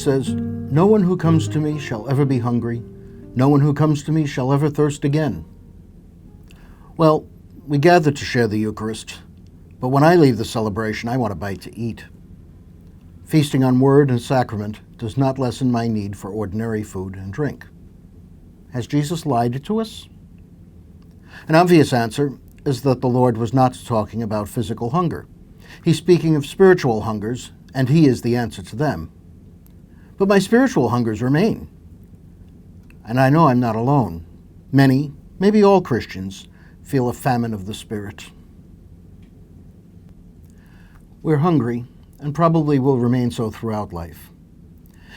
says, "No one who comes to me shall ever be hungry. No one who comes to me shall ever thirst again." Well, we gather to share the Eucharist, but when I leave the celebration, I want a bite to eat. Feasting on word and sacrament does not lessen my need for ordinary food and drink. Has Jesus lied to us? An obvious answer is that the Lord was not talking about physical hunger. He's speaking of spiritual hungers, and he is the answer to them. But my spiritual hungers remain. And I know I'm not alone. Many, maybe all Christians, feel a famine of the Spirit. We're hungry, and probably will remain so throughout life.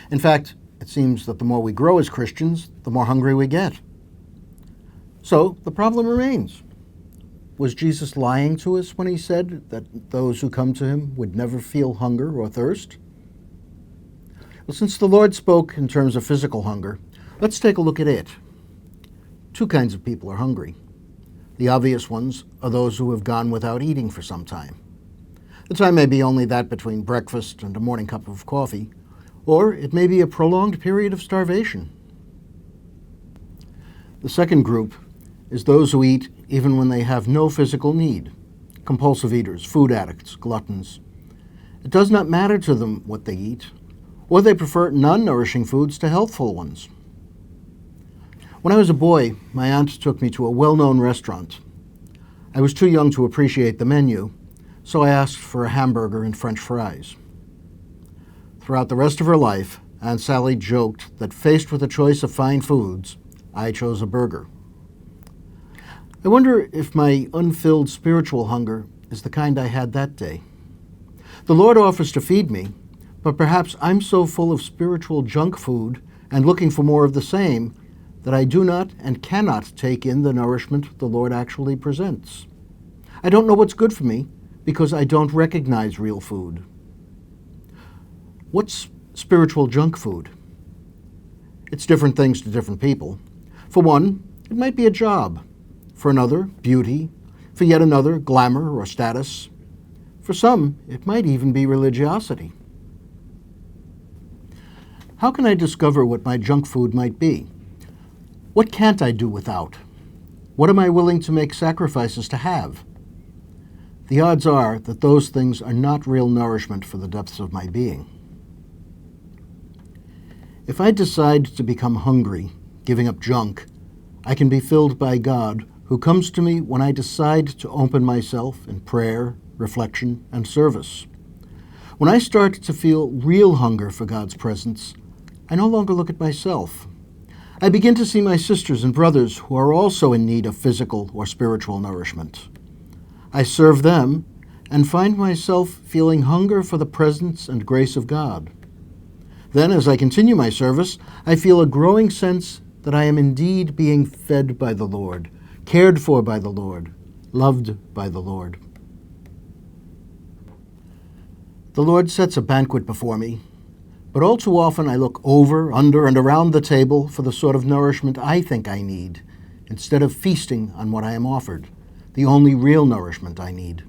In fact, it seems that the more we grow as Christians, the more hungry we get. So the problem remains. Was Jesus lying to us when he said that those who come to him would never feel hunger or thirst? Well, since the Lord spoke in terms of physical hunger, let's take a look at it. Two kinds of people are hungry. The obvious ones are those who have gone without eating for some time. The time may be only that between breakfast and a morning cup of coffee, or it may be a prolonged period of starvation. The second group is those who eat even when they have no physical need. Compulsive eaters, food addicts, gluttons. It does not matter to them what they eat, or they prefer non-nourishing foods to healthful ones. When I was a boy, my aunt took me to a well-known restaurant. I was too young to appreciate the menu, so I asked for a hamburger and French fries. Throughout the rest of her life, Aunt Sally joked that faced with a choice of fine foods, I chose a burger. I wonder if my unfilled spiritual hunger is the kind I had that day. The Lord offers to feed me, but perhaps I'm so full of spiritual junk food and looking for more of the same that I do not and cannot take in the nourishment the Lord actually presents. I don't know what's good for me because I don't recognize real food. What's spiritual junk food? It's different things to different people. For one, it might be a job. For another, beauty. For yet another, glamour or status. For some, it might even be religiosity. How can I discover what my junk food might be? What can't I do without? What am I willing to make sacrifices to have? The odds are that those things are not real nourishment for the depths of my being. If I decide to become hungry, giving up junk, I can be filled by God, who comes to me when I decide to open myself in prayer, reflection, and service. When I start to feel real hunger for God's presence, I no longer look at myself. I begin to see my sisters and brothers who are also in need of physical or spiritual nourishment. I serve them and find myself feeling hunger for the presence and grace of God. Then, as I continue my service, I feel a growing sense that I am indeed being fed by the Lord, cared for by the Lord, loved by the Lord. The Lord sets a banquet before me, but all too often I look over, under, and around the table for the sort of nourishment I think I need, instead of feasting on what I am offered, the only real nourishment I need.